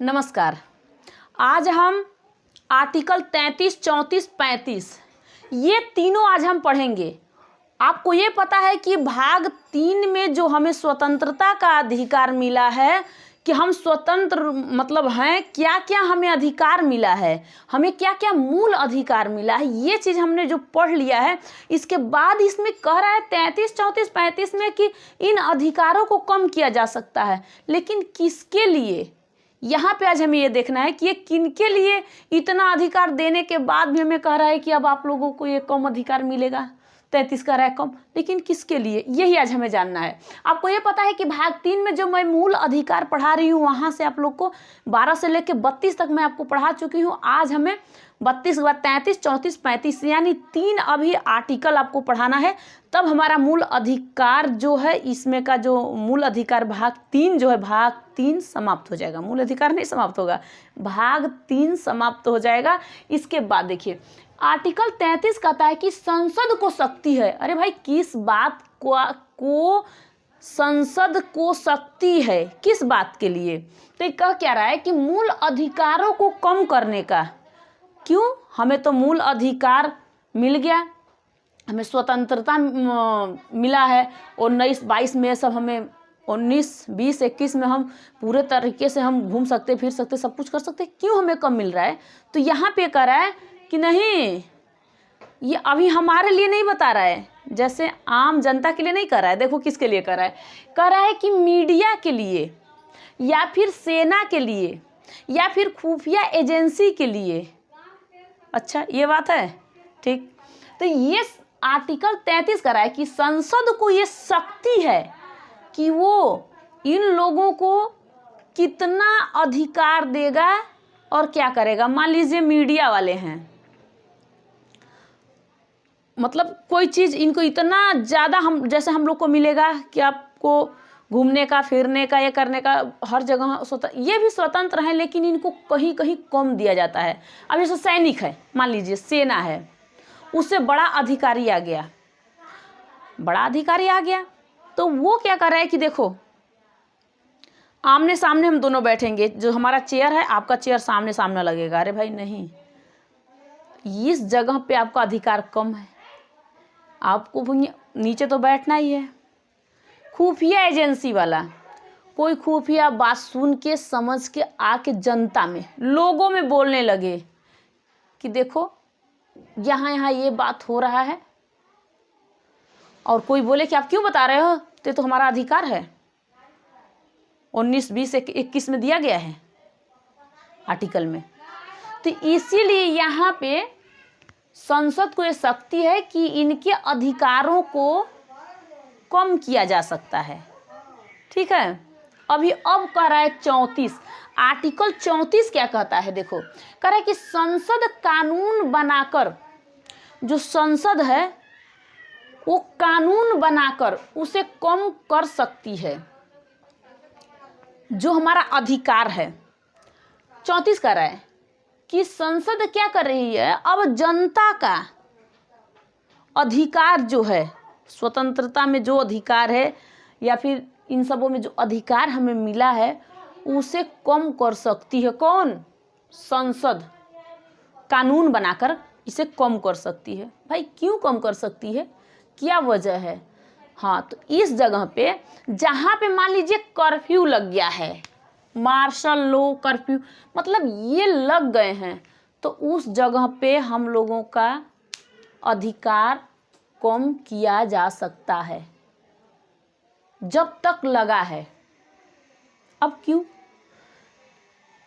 नमस्कार। आज हम आर्टिकल 33, 34, 35 ये तीनों आज हम पढ़ेंगे। आपको ये पता है कि भाग 3 में जो हमें स्वतंत्रता का अधिकार मिला है कि हम स्वतंत्र मतलब हैं, क्या क्या हमें अधिकार मिला है, हमें क्या क्या मूल अधिकार मिला है, ये चीज़ हमने जो पढ़ लिया है। इसके बाद इसमें कह रहा है 33, 34, 35 में कि इन अधिकारों को कम किया जा सकता है, लेकिन किसके लिए। यहाँ पे आज हमें ये देखना है कि ये किनके लिए इतना अधिकार देने के बाद भी हमें कह रहा है कि अब आप लोगों को ये कम अधिकार मिलेगा। 33 का रहा है कम, लेकिन किसके लिए, यही आज हमें जानना है। आपको ये पता है कि भाग 3 में जो मैं मूल अधिकार पढ़ा रही हूँ, वहाँ से आप लोग को 12 से लेकर 32 तक मैं आपको पढ़ा चुकी हूँ। आज हमें 32 के बाद 33, 34, 35 यानी 3 अभी आर्टिकल आपको पढ़ाना है, तब हमारा मूल अधिकार जो है, इसमें का जो मूल अधिकार भाग 3 जो है, भाग 3 समाप्त हो जाएगा। मूल अधिकार नहीं समाप्त होगा, भाग 3 समाप्त हो जाएगा। इसके बाद देखिए आर्टिकल 33 कहता है कि संसद को शक्ति है। अरे भाई, किस बात को संसद को शक्ति है, किस बात के लिए। तो कह क्या रहा है कि मूल अधिकारों को कम करने का। क्यों, हमें तो मूल अधिकार मिल गया, हमें स्वतंत्रता मिला है। 19, 22 में सब हमें 19, 20, 21 में हम पूरे तरीके से हम घूम सकते, फिर सकते, सब कुछ कर सकते। क्यों हमें कम मिल रहा है। तो यहाँ पे कह रहा है कि नहीं, ये अभी हमारे लिए नहीं बता रहा है, जैसे आम जनता के लिए नहीं कर रहा है। देखो किसके लिए कर रहा है, कह रहा है कि मीडिया के लिए या फिर सेना के लिए या फिर खुफिया एजेंसी के लिए। अच्छा, ये बात है, ठीक। तो ये आर्टिकल 33 कह रहा है कि संसद को ये शक्ति है कि वो इन लोगों को कितना अधिकार देगा और क्या करेगा। मान लीजिए मीडिया वाले हैं, मतलब कोई चीज़ इनको इतना ज़्यादा हम जैसे हम लोग को मिलेगा कि आपको घूमने का, फिरने का, ये करने का, हर जगह ये भी स्वतंत्र है, लेकिन इनको कहीं कहीं कम दिया जाता है। अब जैसे सैनिक है, मान लीजिए सेना है, उससे बड़ा अधिकारी आ गया, बड़ा अधिकारी आ गया, तो वो क्या कर रहा है कि देखो आमने सामने हम दोनों बैठेंगे, जो हमारा चेयर है, आपका चेयर सामने सामने लगेगा। अरे भाई नहीं, इस जगह पे आपका अधिकार कम है, आपको नीचे तो बैठना ही है। खुफिया एजेंसी वाला, कोई खुफिया बात सुन के समझ के आके जनता में, लोगों में बोलने लगे कि देखो यहाँ यहाँ ये बात हो रहा है, और कोई बोले कि आप क्यों बता रहे हो, तो हमारा अधिकार है, 19, 20, 21 में दिया गया है आर्टिकल में। तो इसीलिए यहाँ पे संसद को ये शक्ति है कि इनके अधिकारों को कम किया जा सकता है, ठीक है। अब कह रहा है 34, आर्टिकल 34 क्या कहता है, देखो कह रहा है कि संसद कानून बनाकर, जो संसद है वो कानून बनाकर उसे कम कर सकती है, जो हमारा अधिकार है। 34 कह रहा है कि संसद क्या कर रही है, अब जनता का अधिकार जो है, स्वतंत्रता में जो अधिकार है या फिर इन सबों में जो अधिकार हमें मिला है, उसे कम कर सकती है। कौन, संसद कानून बनाकर इसे कम कर सकती है। भाई क्यों कम कर सकती है, क्या वजह है। हाँ, तो इस जगह पे जहाँ पे मान लीजिए कर्फ्यू लग गया है, मार्शल लॉ, कर्फ्यू मतलब ये लग गए हैं, तो उस जगह पे हम लोगों का अधिकार कम किया जा सकता है, जब तक लगा है। अब क्यों,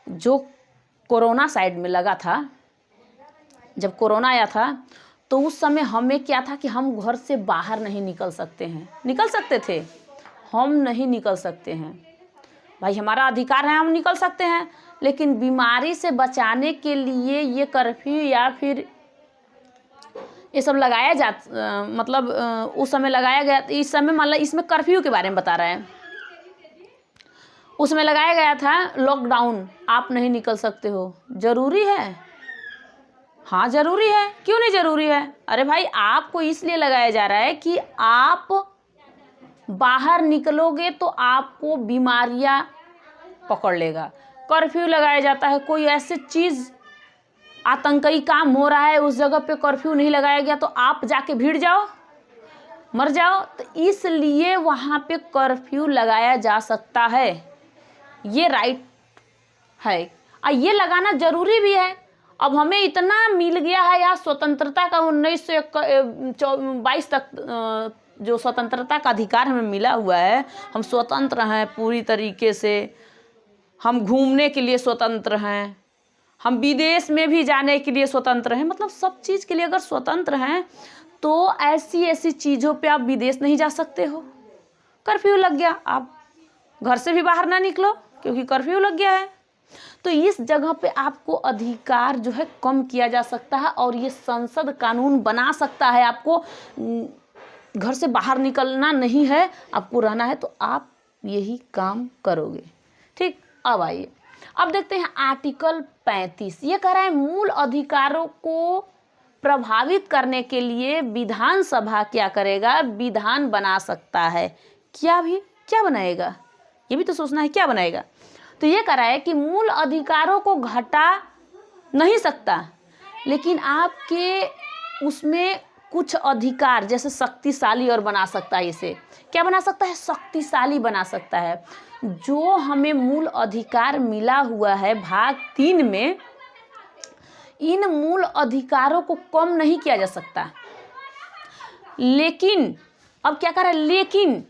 जो कोरोना साइड में लगा था, जब कोरोना आया था, तो उस समय हमें क्या था कि हम घर से बाहर नहीं निकल सकते हैं, निकल सकते थे, हम नहीं निकल सकते हैं। भाई हमारा अधिकार है, हम निकल सकते हैं, लेकिन बीमारी से बचाने के लिए ये कर्फ्यू या फिर ये सब लगाया मतलब उस समय लगाया गया। इस समय मान लो इसमें कर्फ्यू के बारे में बता रहा है, उसमें लगाया गया था लॉकडाउन, आप नहीं निकल सकते हो। जरूरी है, हाँ जरूरी है, क्यों नहीं जरूरी है। अरे भाई आपको इसलिए लगाया जा रहा है कि आप बाहर निकलोगे तो आपको बीमारियां पकड़ लेगा, कर्फ्यू लगाया जाता है। कोई ऐसी चीज़ आतंकी काम हो रहा है, उस जगह पे कर्फ्यू नहीं लगाया गया तो आप जाके भीड़ जाओ, मर जाओ, तो इसलिए वहाँ पे कर्फ्यू लगाया जा सकता है। ये राइट है और ये लगाना ज़रूरी भी है। अब हमें इतना मिल गया है यहाँ स्वतंत्रता का 1922 तक जो स्वतंत्रता का अधिकार हमें मिला हुआ है, हम स्वतंत्र हैं पूरी तरीके से, हम घूमने के लिए स्वतंत्र हैं, हम विदेश में भी जाने के लिए स्वतंत्र हैं, मतलब सब चीज़ के लिए अगर स्वतंत्र हैं तो ऐसी ऐसी चीज़ों पे आप विदेश नहीं जा सकते हो। कर्फ्यू लग गया, आप घर से भी बाहर ना निकलो क्योंकि कर्फ्यू लग गया है। तो इस जगह पे आपको अधिकार जो है कम किया जा सकता है और ये संसद कानून बना सकता है। आपको घर से बाहर निकलना नहीं है, आपको रहना है, तो आप यही काम करोगे। ठीक, अब आइए, अब देखते हैं आर्टिकल 35। ये कह रहा है मूल अधिकारों को प्रभावित करने के लिए विधानसभा क्या करेगा, विधान बना सकता है। क्या बनाएगा, ये भी तो सोचना है, क्या बनाएगा। तो ये कह रहा है कि मूल अधिकारों को घटा नहीं सकता, लेकिन आपके उसमें कुछ अधिकार जैसे शक्तिशाली और बना सकता है। इसे क्या बना सकता है, शक्तिशाली बना सकता है। जो हमें मूल अधिकार मिला हुआ है भाग 3 में, इन मूल अधिकारों को कम नहीं किया जा सकता, लेकिन अब क्या कर रहा है, लेकिन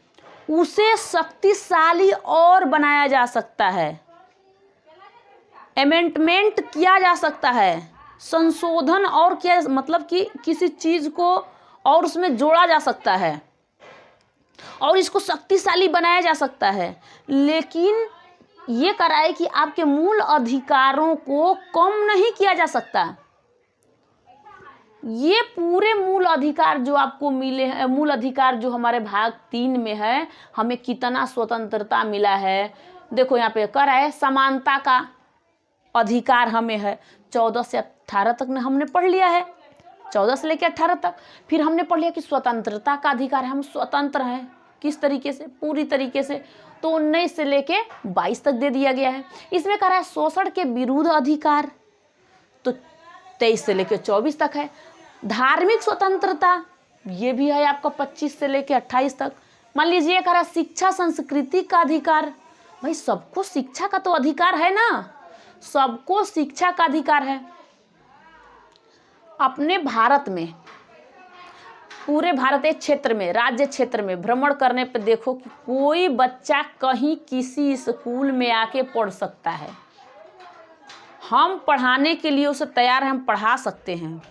उसे शक्तिशाली और बनाया जा सकता है, अमेंडमेंट किया जा सकता है, संशोधन और क्या, मतलब कि किसी चीज़ को और उसमें जोड़ा जा सकता है और इसको शक्तिशाली बनाया जा सकता है। लेकिन ये कराए कि आपके मूल अधिकारों को कम नहीं किया जा सकता। ये पूरे मूल अधिकार जो आपको मिले हैं, मूल अधिकार जो हमारे भाग 3 में है, हमें कितना स्वतंत्रता मिला है। देखो यहाँ पे कह रहा है समानता का अधिकार हमें है। 14 से 18 तक ने हमने पढ़ लिया है, 14 से लेकर 18 तक। फिर हमने पढ़ लिया कि स्वतंत्रता का अधिकार है, हम स्वतंत्र हैं किस तरीके से, पूरी तरीके से। तो 19 से लेके 22 तक दे दिया गया है। इसमें कह रहा है शोषण के विरुद्ध अधिकार, तो 23 से लेके 24 तक है। धार्मिक स्वतंत्रता ये भी है आपका 25 से लेके 28 तक। मान लीजिए कह रहा है शिक्षा संस्कृति का अधिकार, भाई सबको शिक्षा का तो अधिकार है ना, सबको शिक्षा का अधिकार है। अपने भारत में, पूरे भारतीय क्षेत्र में, राज्य क्षेत्र में भ्रमण करने पे देखो कि कोई बच्चा कहीं किसी स्कूल में आके पढ़ सकता है। हम पढ़ाने के लिए उसे तैयार हैं, हम पढ़ा सकते हैं,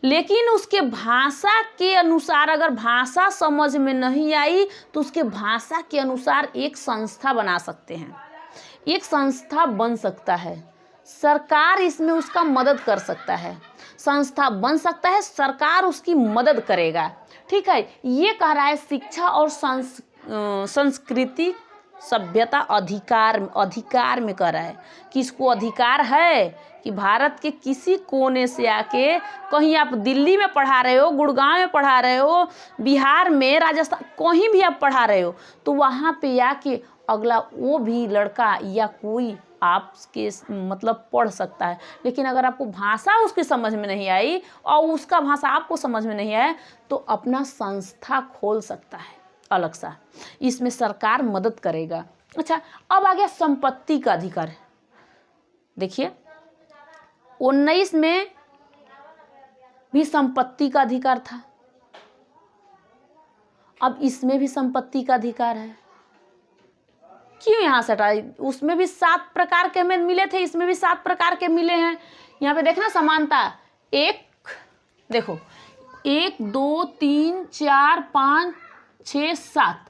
लेकिन उसके भाषा के अनुसार, अगर भाषा समझ में नहीं आई तो उसके भाषा के अनुसार एक संस्था बना सकते हैं, एक संस्था बन सकता है। सरकार इसमें उसका मदद कर सकता है, संस्था बन सकता है, सरकार उसकी मदद करेगा। ठीक है, ये कह रहा है शिक्षा और संस्कृति सभ्यता अधिकार में कह रहा है कि इसको अधिकार है कि भारत के किसी कोने से आके, कहीं आप दिल्ली में पढ़ा रहे हो, गुड़गांव में पढ़ा रहे हो, बिहार में, राजस्थान, कहीं भी आप पढ़ा रहे हो, तो वहाँ पे आके अगला वो भी लड़का या कोई आपके मतलब पढ़ सकता है। लेकिन अगर आपको भाषा उसकी समझ में नहीं आई और उसका भाषा आपको समझ में नहीं आया तो अपना संस्था खोल सकता है अलग सा, इसमें सरकार मदद करेगा। अच्छा, अब आ गया संपत्ति का अधिकार। देखिए 19 में भी संपत्ति का अधिकार था, अब इसमें भी संपत्ति का अधिकार है। क्यों यहाँ से हटाई, उसमें भी 7 प्रकार के हमें मिले थे, इसमें भी 7 प्रकार के मिले हैं। यहाँ पे देखना समानता, देखो 1 2 3 4 5 6 7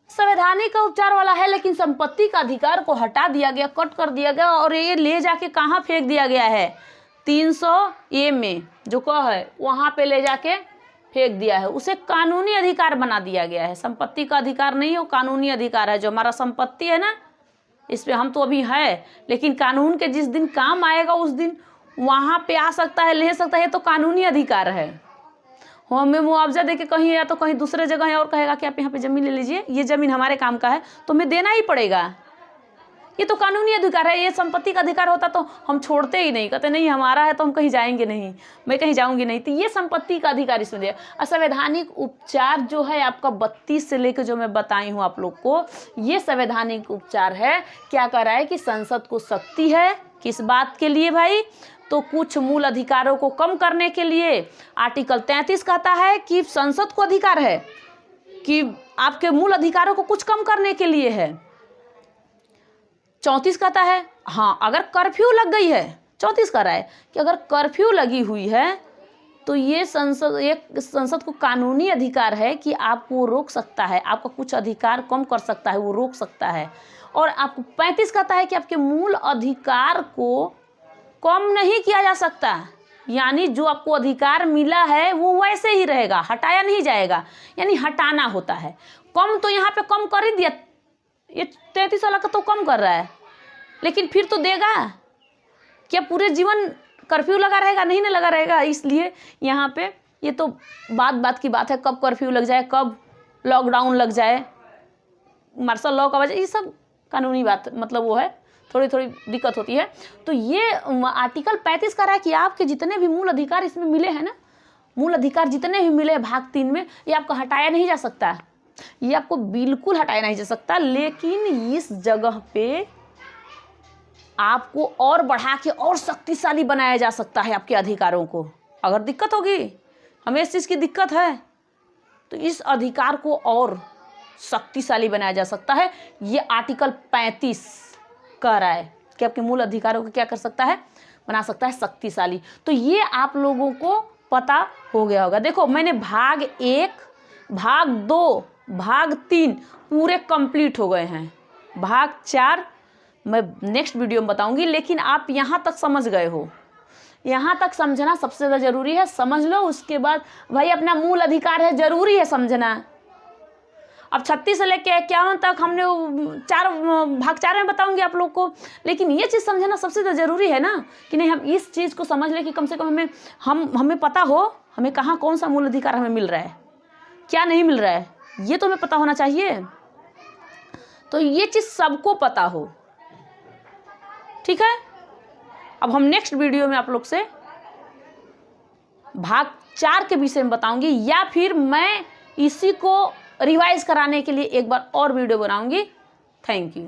संवैधानिक उपचार वाला है, लेकिन संपत्ति का अधिकार को हटा दिया गया, कट कर दिया गया और ये ले जाके कहाँ फेंक दिया गया है, 300A में जो कह है वहाँ पे ले जाके फेंक दिया है। उसे कानूनी अधिकार बना दिया गया है। संपत्ति का अधिकार नहीं हो, कानूनी अधिकार है। जो हमारा संपत्ति है ना, इस पे हम तो अभी है, लेकिन कानून के जिस दिन काम आएगा उस दिन वहाँ पे आ सकता है, ले सकता है, तो कानूनी अधिकार है। हमें मुआवजा दे के कहीं या तो कहीं दूसरे जगह है और कहेगा कि आप यहाँ पे ज़मीन ले लीजिए, ये ज़मीन हमारे काम का है, तो हमें देना ही पड़ेगा। ये तो कानूनी अधिकार है। ये संपत्ति का अधिकार होता तो हम छोड़ते ही नहीं, कहते नहीं हमारा है तो हम कहीं जाएंगे नहीं, मैं कहीं जाऊंगी नहीं। तो ये संपत्ति का अधिकार इसमें दिया। असंवैधानिक उपचार जो है आपका 32 से लेकर जो मैं बताई हूँ आप लोग को, ये संवैधानिक उपचार है। क्या कर रहा है कि संसद को शक्ति है किस बात के लिए भाई, तो कुछ मूल अधिकारों को कम करने के लिए। आर्टिकल 33 कहता है कि संसद को अधिकार है कि आपके मूल अधिकारों को कुछ कम करने के लिए है। 34 कहता है हाँ अगर कर्फ्यू लग गई है, 34 कह रहा है कि अगर कर्फ्यू लगी हुई है तो ये संसद को कानूनी अधिकार है कि आपको रोक सकता है, आपका कुछ अधिकार कम कर सकता है, वो रोक सकता है। और आपको 35 कहता है कि आपके मूल अधिकार को कम नहीं किया जा सकता, यानी जो आपको अधिकार मिला है वो वैसे ही रहेगा, हटाया नहीं जाएगा, यानी हटाना होता है। कम तो यहाँ पे कम कर ही दिया, ये 33 वाला का तो कम कर रहा है, लेकिन फिर तो देगा क्या पूरे जीवन कर्फ्यू लगा रहेगा? नहीं ना लगा रहेगा। इसलिए यहाँ पे ये तो बात की बात है, कब कर्फ्यू लग जाए, कब लॉकडाउन लग जाए, मार्शल लॉ का वजह, ये सब कानूनी बात मतलब वो है, थोड़ी दिक्कत होती है। तो ये आर्टिकल 35 कह रहा है कि आपके जितने भी मूल अधिकार इसमें मिले हैं ना, मूल अधिकार जितने भी मिले भाग 3 में, ये आपको हटाया नहीं जा सकता, ये आपको बिल्कुल हटाया नहीं जा सकता। लेकिन इस जगह पे आपको और बढ़ा के और शक्तिशाली बनाया जा सकता है आपके अधिकारों को। अगर दिक्कत होगी, हमें इस चीज़ की दिक्कत है, तो इस अधिकार को और शक्तिशाली बनाया जा सकता है। ये आर्टिकल 35 कह रहा है कि आपके मूल अधिकारों को क्या कर सकता है, बना सकता है शक्तिशाली। तो ये आप लोगों को पता हो गया होगा। देखो मैंने भाग 1, भाग 2, भाग 3 पूरे कंप्लीट हो गए हैं। भाग 4 मैं नेक्स्ट वीडियो में बताऊंगी, लेकिन आप यहाँ तक समझ गए हो, यहाँ तक समझना सबसे ज़्यादा ज़रूरी है। समझ लो, उसके बाद भाई अपना मूल अधिकार है, ज़रूरी है समझना। अब 36 से लेके 51 तक हमने भाग 4 में बताऊंगी आप लोग को, लेकिन ये चीज़ समझना सबसे ज़्यादा ज़रूरी है ना, कि नहीं हम इस चीज़ को समझ लें कि कम से कम हमें पता हो हमें कहाँ कौन सा मूल अधिकार हमें मिल रहा है, क्या नहीं मिल रहा है, ये तो हमें पता होना चाहिए। तो ये चीज़ सबको पता हो, ठीक है। अब हम नेक्स्ट वीडियो में आप लोग से भाग 4 के विषय में बताऊंगी, या फिर मैं इसी को रिवाइज कराने के लिए एक बार और वीडियो बनाऊंगी। Thank you.